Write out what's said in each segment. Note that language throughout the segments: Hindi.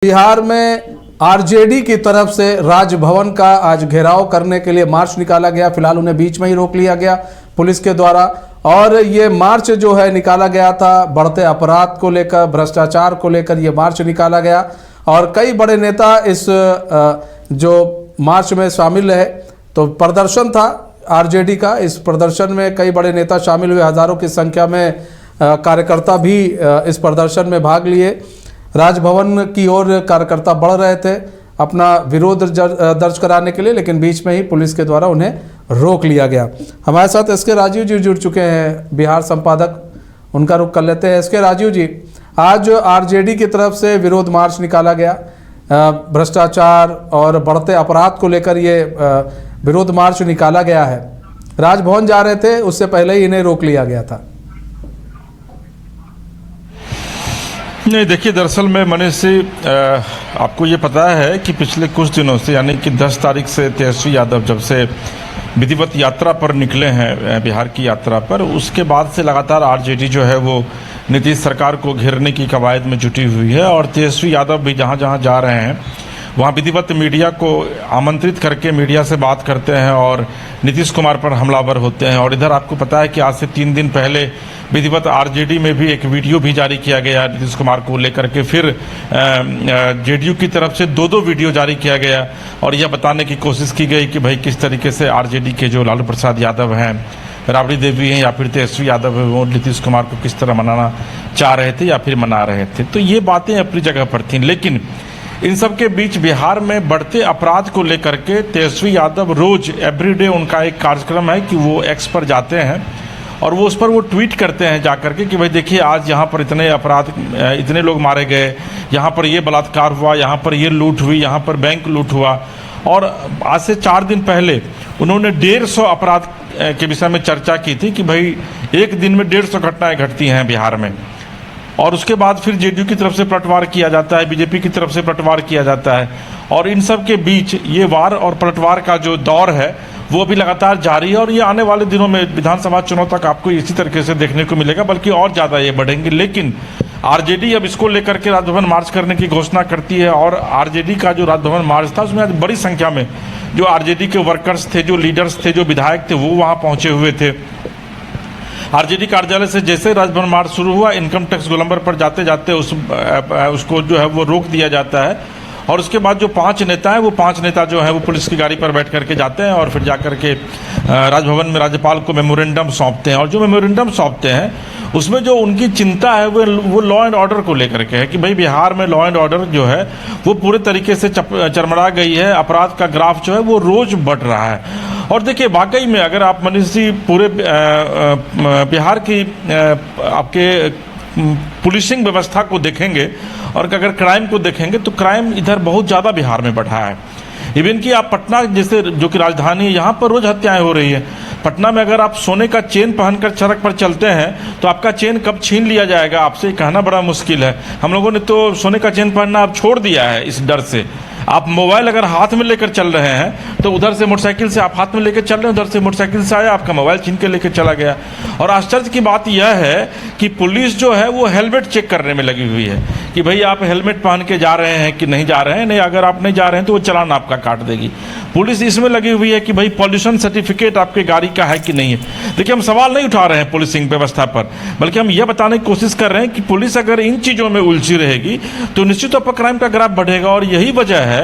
बिहार में आरजेडी की तरफ से राजभवन का आज घेराव करने के लिए मार्च निकाला गया। फिलहाल उन्हें बीच में ही रोक लिया गया पुलिस के द्वारा। और ये मार्च जो है निकाला गया था बढ़ते अपराध को लेकर, भ्रष्टाचार को लेकर ये मार्च निकाला गया और कई बड़े नेता इस जो मार्च में शामिल है। तो प्रदर्शन था आरजेडी का, इस प्रदर्शन में कई बड़े नेता शामिल हुए, हजारों की संख्या में कार्यकर्ता भी इस प्रदर्शन में भाग लिए। राजभवन की ओर कार्यकर्ता बढ़ रहे थे अपना विरोध दर्ज कराने के लिए, लेकिन बीच में ही पुलिस के द्वारा उन्हें रोक लिया गया। हमारे साथ एसके राजीव जी जुड़ चुके हैं, बिहार संपादक, उनका रुख कर लेते हैं। एसके राजीव जी, आज आरजेडी की तरफ से विरोध मार्च निकाला गया, भ्रष्टाचार और बढ़ते अपराध को लेकर ये विरोध मार्च निकाला गया है। राजभवन जा रहे थे, उससे पहले ही इन्हें रोक लिया गया था। नहीं, देखिए, दरअसल में मनीष जी, आपको ये पता है कि पिछले कुछ दिनों से, यानी कि 10 तारीख से तेजस्वी यादव जब से विधिवत यात्रा पर निकले हैं, बिहार की यात्रा पर, उसके बाद से लगातार आरजेडी जो है वो नीतीश सरकार को घेरने की कवायद में जुटी हुई है। और तेजस्वी यादव भी जहाँ जहाँ जा रहे हैं वहाँ विधिवत मीडिया को आमंत्रित करके मीडिया से बात करते हैं और नीतीश कुमार पर हमलावर होते हैं। और इधर आपको पता है कि आज से 3 दिन पहले विधिवत आरजेडी में भी एक वीडियो भी जारी किया गया नीतीश कुमार को लेकर के। फिर जेडीयू की तरफ से 2 वीडियो जारी किया गया और यह बताने की कोशिश की गई कि भाई किस तरीके से आरजेडी के जो लालू प्रसाद यादव हैं, राबड़ी देवी हैं या फिर तेजस्वी यादव है, वो नीतीश कुमार को किस तरह मनाना चाह रहे थे या फिर मना रहे थे। तो ये बातें अपनी जगह पर थीं, लेकिन इन सब के बीच बिहार में बढ़ते अपराध को लेकर के तेजस्वी यादव रोज एवरीडे उनका एक कार्यक्रम है कि वो एक्स पर जाते हैं और वो उस पर वो ट्वीट करते हैं जाकर के कि भाई देखिए, आज यहाँ पर इतने अपराध, इतने लोग मारे गए, यहाँ पर ये बलात्कार हुआ, यहाँ पर ये लूट हुई, यहाँ पर बैंक लूट हुआ। और आज से 4 दिन पहले उन्होंने 150 अपराध के विषय में चर्चा की थी कि भाई एक दिन में 150 घटनाएं घटती हैं बिहार में। और उसके बाद फिर जेडीयू की तरफ से पलटवार किया जाता है, बीजेपी की तरफ से पलटवार किया जाता है। और इन सब के बीच ये वार और पलटवार का जो दौर है वो भी लगातार जारी है और ये आने वाले दिनों में विधानसभा चुनाव तक आपको इसी तरीके से देखने को मिलेगा, बल्कि और ज़्यादा ये बढ़ेंगे। लेकिन आरजेडी अब इसको लेकर के राजभवन मार्च करने की घोषणा करती है और आरजेडी का जो राजभवन मार्च था उसमें आज बड़ी संख्या में जो आरजेडी के वर्कर्स थे, जो लीडर्स थे, जो विधायक थे, वो वहाँ पहुँचे हुए थे। आरजेडी कार्यालय से जैसे राजभवन मार्च शुरू हुआ, इनकम टैक्स गोलंबर पर जाते जाते उसको जो है वो रोक दिया जाता है। और उसके बाद जो 5 नेता हैं, वो 5 नेता जो हैं वो पुलिस की गाड़ी पर बैठ करके जाते हैं और फिर जाकर के राजभवन में राज्यपाल को मेमोरेंडम सौंपते हैं। और जो मेमोरेंडम सौंपते हैं उसमें जो उनकी चिंता है वो लॉ एंड ऑर्डर को लेकर के है कि भाई बिहार में लॉ एंड ऑर्डर जो है वो पूरे तरीके से चरमरा गई है। अपराध का ग्राफ जो है वो रोज बढ़ रहा है। और देखिए, वाकई में अगर आप मनीष जी पूरे बिहार की आपके पुलिसिंग व्यवस्था को देखेंगे और अगर क्राइम को देखेंगे तो क्राइम इधर बहुत ज़्यादा बिहार में बढ़ा है। इवन कि आप पटना जैसे जो कि राजधानी है, यहाँ पर रोज हत्याएं हो रही है। पटना में अगर आप सोने का चेन पहनकर सड़क पर चलते हैं तो आपका चेन कब छीन लिया जाएगा आपसे कहना बड़ा मुश्किल है। हम लोगों ने तो सोने का चेन पहनना अब छोड़ दिया है इस डर से। आप मोबाइल अगर हाथ में लेकर चल रहे हैं तो उधर से मोटरसाइकिल से आप हाथ में लेकर चल रहे हैं, उधर से मोटरसाइकिल से आया, आपका मोबाइल छीन के लेकर चला गया। और आश्चर्य की बात यह है कि पुलिस जो है वो हेलमेट चेक करने में लगी हुई है कि भाई आप हेलमेट पहन के जा रहे हैं कि नहीं जा रहे हैं। नहीं, अगर आप नहीं जा रहे हैं तो वो चालान आपका काट देगी। पुलिस इसमें लगी हुई है कि भाई पॉल्यूशन सर्टिफिकेट आपके गाड़ी का है कि नहीं है। देखिए, हम सवाल नहीं उठा रहे हैं पुलिसिंग व्यवस्था पर, बल्कि हम यह बताने की कोशिश कर रहे हैं कि पुलिस अगर इन चीज़ों में उलझी रहेगी तो निश्चित तौर पर क्राइम का ग्राफ बढ़ेगा। और यही वजह है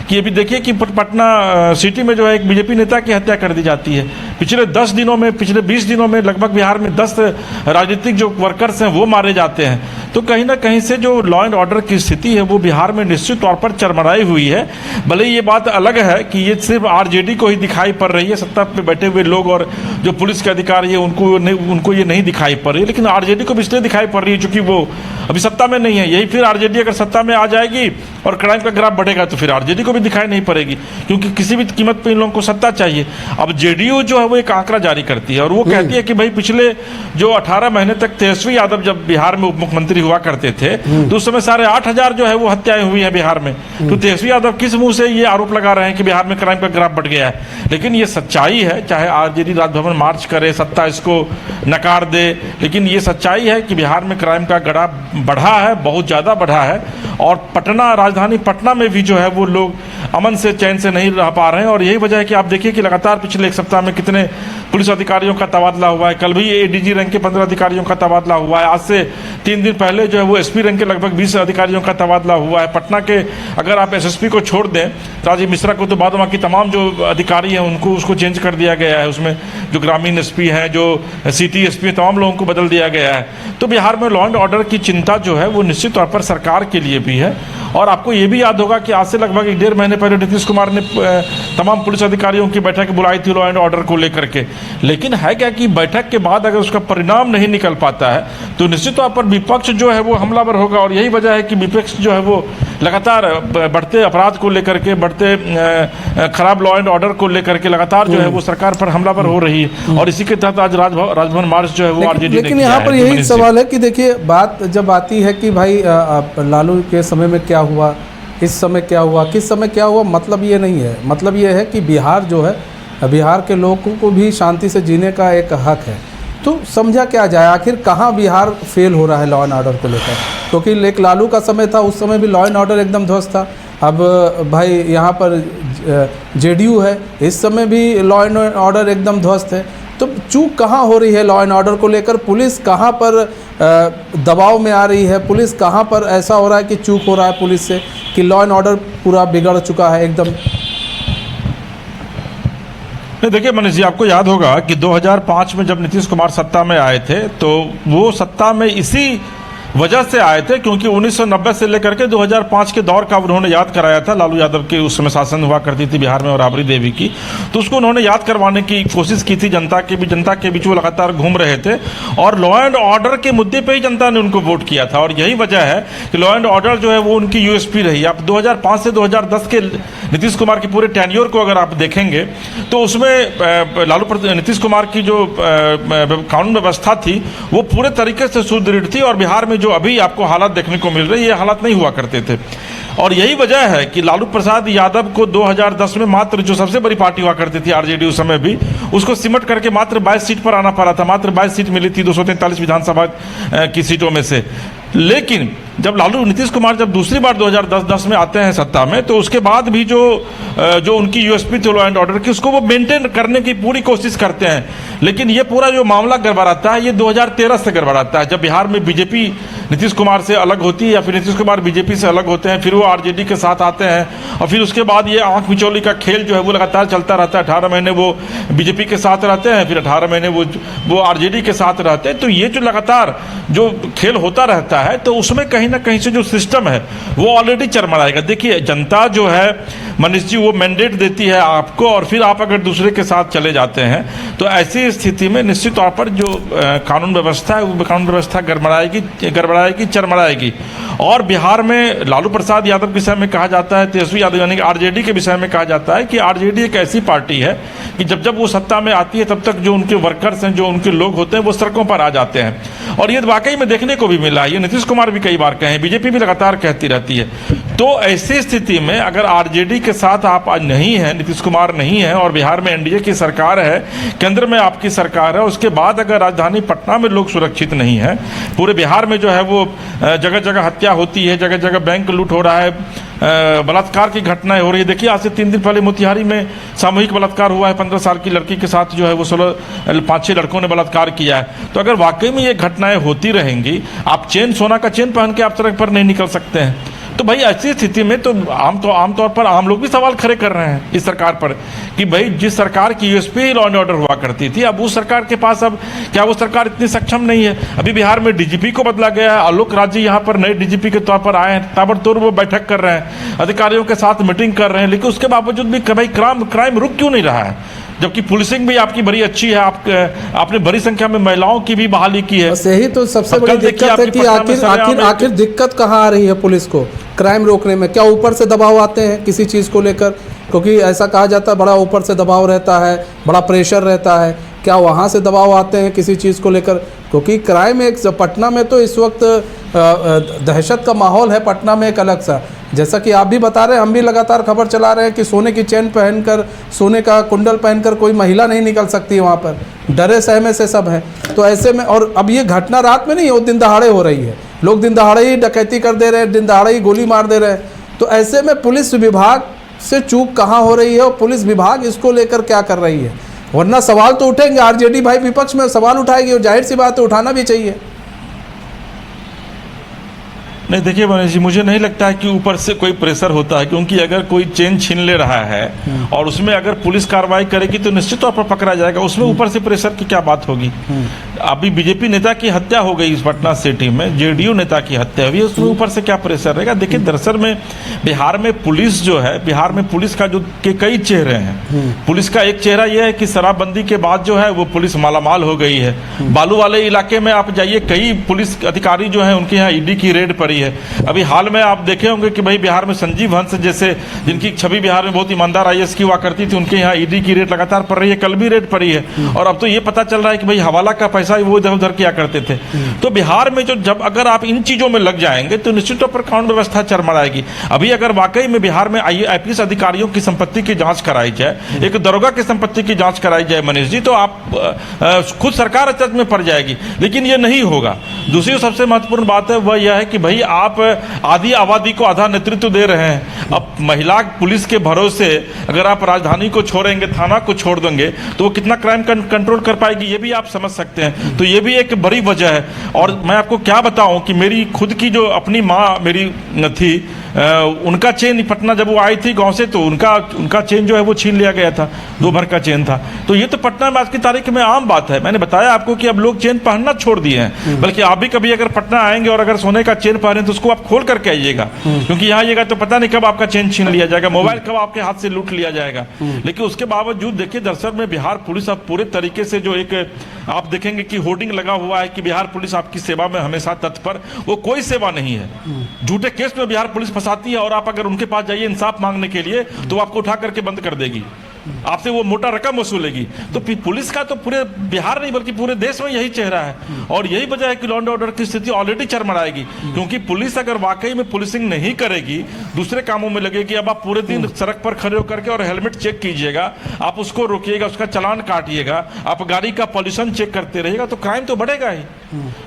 कि अभी देखिए कि पटना सिटी में जो है एक बीजेपी नेता की हत्या कर दी जाती है। पिछले 10 दिनों में, पिछले 20 दिनों में लगभग बिहार में 10 राजनीतिक जो वर्कर्स हैं वो मारे जाते हैं। तो कहीं ना कहीं से जो लॉ एंड ऑर्डर की स्थिति है वो बिहार में निश्चित तौर पर चरमराई हुई है। भले ये बात अलग है कि ये सिर्फ आरजेडी को ही दिखाई पड़ रही है, सत्ता पे बैठे हुए लोग और जो पुलिस के अधिकारी है उनको ये नहीं दिखाई पड़ रही है, लेकिन आरजेडी को भी इसलिए दिखाई पड़ रही है क्योंकि वो अभी सत्ता में नहीं है। यही फिर आरजेडी अगर सत्ता में आ जाएगी और क्राइम का ग्राफ बढ़ेगा तो फिर आरजेडी को भी दिखाई नहीं पड़ेगी, क्योंकि किसी भी कीमत पे इन लोगों को सत्ता चाहिए। अब जेडीयू जो है वो एक आंकड़ा जारी करती है और वो कहती है कि भाई पिछले जो 18 महीने तक तेजस्वी यादव जब बिहार में उप मुख्यमंत्री हुआ करते थे तो उस समय 8,500 जो है वो हत्याएं हुई है बिहार में। तो तेजस्वी यादव किस मुंह से ये आरोप लगा रहे हैं कि बिहार में क्राइम का ग्राफ बढ़ गया है? लेकिन ये सच्चाई है, चाहे आरजेडी राजभवन मार्च करे, सत्ता इसको नकार दे, लेकिन ये सच्चाई है कि बिहार में क्राइम का ग्राफ बढ़ा है, बहुत ज़्यादा बढ़ा है। और पटना राजधानी पटना में भी जो है वो लोग अमन से चैन से नहीं रह पा रहे हैं। और यही वजह है कि आप देखिए कि लगातार पिछले एक सप्ताह में कितने पुलिस अधिकारियों का तबादला हुआ है। कल भी एडीजी रैंक के 15 अधिकारियों का तबादला हुआ है। आज से 3 दिन पहले जो है वो एसपी रैंक के लगभग 20 अधिकारियों का तबादला हुआ है। पटना के अगर आप एसएसपी को छोड़ दें राजीव मिश्रा को, तो बाद बाकी तमाम जो अधिकारी हैं उनको उसको चेंज कर दिया गया है। उसमें जो ग्रामीण एसपी हैं, जो सिटी एसपी हैं, तमाम लोगों को बदल दिया गया है। तो बिहार में लॉ एंड ऑर्डर की चिंता जो है वो निश्चित तौर पर सरकार के लिए भी है। और आपको ये भी याद होगा कि आज से लगभग 1.5 महीने पहले नीतीश कुमार ने तमाम पुलिस अधिकारियों की बैठक बुलाई थी लॉ एंड ऑर्डर को लेकर के। लेकिन है क्या कि बैठक के बाद अगर उसका परिणाम नहीं निकल पाता है तो निश्चित तौर पर विपक्ष जो है वो हमलावर होगा। और यही वजह है कि विपक्ष जो है वो लगातार बढ़ते अपराध को लेकर के, बढ़ते खराब लॉ एंड ऑर्डर को लेकर के लगातार जो है वो सरकार पर हमलावर हो रही है। और इसी के तहत आज राजभवन मार्च जो है वो आरजेडी ने किया है। लेकिन यहाँ पर यही सवाल है कि देखिए बात जब आती है कि भाई लालू के समय में क्या हुआ, इस समय क्या हुआ, किस समय क्या हुआ, मतलब ये नहीं है। मतलब ये है कि बिहार जो है, बिहार के लोगों को भी शांति से जीने का एक हक है। तो समझा क्या जाए, आखिर कहाँ बिहार फेल हो रहा है लॉ एंड ऑर्डर को लेकर? क्योंकि एक लालू का समय था, उस समय भी लॉ एंड ऑर्डर एकदम ध्वस्त था। अब भाई यहाँ पर जेडीयू है, इस समय भी लॉ एंड ऑर्डर एकदम ध्वस्त है। तो चूक कहाँ हो रही है लॉ एंड ऑर्डर को लेकर? पुलिस कहाँ पर दबाव में आ रही है? पुलिस कहाँ पर ऐसा हो रहा है कि चूक हो रहा है पुलिस से कि लॉ एंड ऑर्डर पूरा बिगड़ चुका है एकदम? नहीं, देखिए मनीष जी, आपको याद होगा कि 2005 में जब नीतीश कुमार सत्ता में आए थे तो वो सत्ता में इसी वजह से आए थे क्योंकि 1990 से लेकर के 2005 के दौर का उन्होंने याद कराया था। लालू यादव के उस समय शासन हुआ करती थी बिहार में और राबड़ी देवी की, तो उसको उन्होंने याद करवाने की कोशिश की थी। जनता के बीच वो लगातार घूम रहे थे और लॉ एंड ऑर्डर के मुद्दे पर ही जनता ने उनको वोट किया था। और यही वजह है कि लॉ एंड ऑर्डर जो है वो उनकी यूएसपी रही। आप 2005 से 2010 के नीतीश कुमार के पूरे टेन्योर को अगर आप देखेंगे तो उसमें नीतीश कुमार की जो कानून व्यवस्था थी वो पूरे तरीके से सुदृढ़ थी। और बिहार में जो अभी आपको हालात देखने को मिल रहे हैं, ये हालात नहीं हुआ करते थे। और यही वजह है कि लालू प्रसाद यादव को 2010 में मात्र जो सबसे बड़ी पार्टी हुआ करती थी आरजेडी उस समय भी, उसको सिमट करके मात्र 22 सीट पर आना पड़ा था। मात्र 22 सीट मिली थी 243 विधानसभा की सीटों में से। लेकिन जब नीतीश कुमार जब दूसरी बार 2010 में आते हैं सत्ता में, तो उसके बाद भी जो उनकी यूएसपी थी लॉ एंड ऑर्डर की, उसको वो मेंटेन करने की पूरी कोशिश करते हैं। लेकिन ये पूरा जो मामला गड़बड़ाता है ये 2013 से गड़बड़ाता है, जब बिहार में बीजेपी नीतीश कुमार से अलग होती है या फिर नीतीश कुमार बीजेपी से अलग होते हैं, फिर वो आरजेडी के साथ आते हैं और फिर उसके बाद ये आंख मिचौली का खेल जो है वो लगातार चलता रहता है। 18 महीने वो बीजेपी के साथ रहते हैं, फिर 18 महीने वो आरजेडी के साथ रहते हैं। तो ये जो लगातार जो खेल होता रहता है तो उसमें कहीं ना कहीं से जो सिस्टम है वो ऑलरेडी चरमराएगा। देखिए जनता जो है मनीष जी वो मैंडेट देती है आपको और फिर आप अगर दूसरे के साथ चले जाते हैं तो ऐसी स्थिति में निश्चित तौर पर जो कानून व्यवस्था है वो कानून व्यवस्था गड़बड़ाएगी, चरमराएगी। और बिहार में लालू प्रसाद यादव के विषय में कहा जाता है, तेजस्वी यादव यानी कि आरजेडी के विषय में कहा जाता है कि आरजेडी एक ऐसी पार्टी है कि जब वो सत्ता में आती है तब तक जो उनके वर्कर्स हैं, जो उनके लोग होते हैं वो सड़कों पर आ जाते हैं। और ये वाकई में देखने को भी मिला है, ये नीतीश कुमार भी कई बार कहे, बीजेपी भी लगातार कहती रहती है। तो ऐसी स्थिति में अगर आरजेडी के साथ आप आज नहीं हैं, नीतीश कुमार नहीं है और बिहार में एनडीए की सरकार है, केंद्र में आपकी सरकार है, उसके बाद अगर राजधानी पटना में लोग सुरक्षित नहीं है, पूरे बिहार में जो है वो जगह जगह हत्या होती है, जगह जगह बैंक लूट हो रहा है, बलात्कार की घटनाएं हो रही है। देखिए आज से 3 दिन पहले मोतिहारी में सामूहिक बलात्कार हुआ है, 15 साल की लड़की के साथ जो है वो 5-6 लड़कों ने बलात्कार किया है। तो अगर वाकई में ये घटनाएं होती रहेंगी, आप सोना का चेन पहन के आप सड़क पर नहीं निकल सकते हैं। तो भाई ऐसी स्थिति में तो आमतौर पर आम लोग भी सवाल खड़े कर रहे हैं इस सरकार पर कि भाई जिस सरकार की यूएसपी लॉ एंड ऑर्डर हुआ करती थी, अब उस सरकार के पास अब क्या वो सरकार इतनी सक्षम नहीं है? अभी बिहार में डीजीपी को बदला गया है, आलोक राजी यहाँ पर नए डीजीपी के तौर पर आए हैं, ताबड़तोड़ वो बैठक कर रहे हैं, अधिकारियों के साथ मीटिंग कर रहे हैं, लेकिन उसके बावजूद भी भाई क्राइम रुक क्यों नहीं रहा है? जबकि पुलिसिंग भी आपकी बड़ी अच्छी है, आपने बड़ी संख्या में महिलाओं की भी बहाली की है। यही तो सबसे बड़ी दिक्कत है कि आखिर दिक्कत कहाँ आ रही है पुलिस को क्राइम रोकने में? क्या ऊपर से दबाव आते हैं किसी चीज़ को लेकर? क्योंकि ऐसा कहा जाता है बड़ा ऊपर से दबाव रहता है, बड़ा प्रेशर रहता है, क्या वहाँ से दबाव आते हैं किसी चीज़ को लेकर? क्योंकि क्राइम एक पटना में तो इस वक्त दहशत का माहौल है पटना में एक अलग सा। जैसा कि आप भी बता रहे हैं, हम भी लगातार खबर चला रहे हैं कि सोने की चेन पहनकर, सोने का कुंडल पहनकर कोई महिला नहीं निकल सकती है वहाँ पर, डरे सहमे से सब है। तो ऐसे में, और अब ये घटना रात में नहीं है, वो दिन दहाड़े हो रही है, लोग दिन दहाड़े ही डकैती कर दे रहे हैं, दिन दहाड़े ही गोली मार दे रहे हैं। तो ऐसे में पुलिस विभाग से चूक कहाँ हो रही है और पुलिस विभाग इसको लेकर क्या कर रही है? वरना सवाल तो उठेंगे, आरजेडी भाई विपक्ष में सवाल उठाएगी और जाहिर सी बात है उठाना भी चाहिए। नहीं देखिए मनीष जी, मुझे नहीं लगता है कि ऊपर से कोई प्रेशर होता है, क्योंकि अगर कोई चेन छीन ले रहा है और उसमें अगर पुलिस कार्रवाई करेगी तो निश्चित तौर पर पकड़ा जाएगा। उसमें ऊपर से प्रेशर की क्या बात होगी? अभी बीजेपी नेता की हत्या हो गई इस पटना सिटी में, जेडीयू नेता की हत्या हुई, उसमें ऊपर से क्या प्रेशर रहेगा? देखिए दरअसल में बिहार में पुलिस जो है, बिहार में पुलिस का जो के कई चेहरे हैं। पुलिस का एक चेहरा यह है कि शराबबंदी के बाद जो है वो पुलिस मालामाल हो गई है। बालू वाले इलाके में आप जाइए, कई पुलिस अधिकारी जो है उनके यहाँ ईडी की रेड पड़ी है। अभी हाल में आप देखे होंगे कि भाई बिहार में संजीव हंस जैसे, जिनकी छवि बिहार में बहुत ईमानदार आईएएस की हुआ करती थी, उनके यहाँ ईडी की रेड लगातार पड़ रही है, कल भी रेड पड़ी है। और अब तो ये पता चल रहा है कि भाई हवाला का पैसा वो इधर उधर किया करते थे। तो बिहार में जो जब अगर आप इन चीजों में लग जाएंगे तो निश्चित तौर पर कानून व्यवस्था चरमराएगी। अभी अगर वाकई में बिहार में आईपीएस अधिकारियों की संपत्ति की जांच कराई जाए, एक दरोगा की संपत्ति की जांच कराई जाए मनीष जी, तो आप खुद सरकार अचरज में पड़ जाएगी। लेकिन ये नहीं होगा। दूसरी सबसे महत्वपूर्ण बात है वह यह है कि भाई आप आधी आबादी को आधा नेतृत्व दे रहे हैं। अब महिला पुलिस के भरोसे अगर आप राजधानी को छोड़ेंगे, थाना को छोड़ देंगे, तो वो कितना क्राइम कंट्रोल कर पाएगी, ये भी आप समझ सकते हैं। तो ये भी एक बड़ी वजह है। और मैं आपको क्या बताऊं कि मेरी खुद की जो अपनी माँ मेरी थी, उनका चेन पटना जब वो आई थी गांव से, तो उनका चेन जो है वो छीन लिया गया था, 2 भर का चेन था। तो ये तो पटना में आज की तारीख में आम बात है। मैंने बताया आपको कि अब लोग चेन पहनना छोड़ दिए हैं। बल्कि आप भी कभी अगर पटना आएंगे और अगर सोने का चेन पहने तो उसको आप खोल करके आइएगा, क्योंकि यहाँ आइएगा तो पता नहीं कब आपका चेन छीन लिया जाएगा, मोबाइल कब आपके हाथ से लूट लिया जाएगा। लेकिन उसके बावजूद देखिए दरअसल में बिहार पुलिस अब पूरे तरीके से जो एक आप देखेंगे कि होर्डिंग लगा हुआ है कि बिहार पुलिस आपकी सेवा में हमेशा तत्पर, वो कोई सेवा नहीं है। झूठे केस में बिहार पुलिस फंसाती है और आप अगर उनके पास जाइए इंसाफ मांगने के लिए तो आपको उठा करके बंद कर देगी, आपसे वो मोटा रकम वसूलेगी। तो पुलिस का तो पूरे बिहार नहीं बल्कि पूरे देश में यही चेहरा है। और यही वजह है कि लॉ एंड ऑर्डर की स्थिति ऑलरेडी चरमराएगी, क्योंकि पुलिस अगर वाकई में पुलिसिंग नहीं करेगी, दूसरे कामों में लगेगी। अब आप पूरे दिन सड़क पर खड़े होकर के और हेलमेट चेक कीजिएगा, आप उसको रोकिएगा, उसका चालान काटिएगा, आप गाड़ी का पॉल्यूशन चेक करते रहिएगा, तो क्राइम तो बढ़ेगा ही।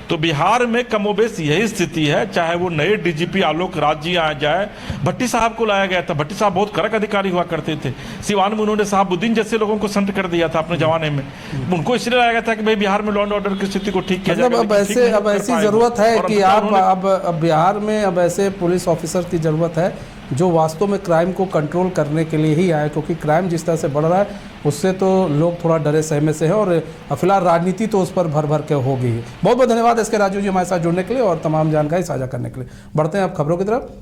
तो बिहार में कमोबेश यही स्थिति है। चाहे वो नए डीजीपी आलोक राज जी आ जाए, भट्टी साहब को लाया गया था, भट्टी साहब बहुत कड़क अधिकारी हुआ करते थे। सिवान में उन्होंने साहबुद्दीन जैसे लोगों को संत कर दिया था अपने जमाने में, उनको इसलिए लाया गया था कि भाई बिहार में लॉ एंड ऑर्डर की स्थिति को ठीक किया जाए। अब ऐसी जरूरत है कि आप अब बिहार में अब ऐसे पुलिस ऑफिसर की जरूरत है जो वास्तव में क्राइम को कंट्रोल करने के लिए ही आए, क्योंकि क्राइम जिस तरह से बढ़ रहा है उससे तो लोग थोड़ा डरे सहमे से हैं और फिलहाल राजनीति तो उस पर भर भर के होगी ही। बहुत बहुत धन्यवाद एसके राजू जी हमारे साथ जुड़ने के लिए और तमाम जानकारी साझा करने के लिए। बढ़ते हैं अब खबरों की तरफ।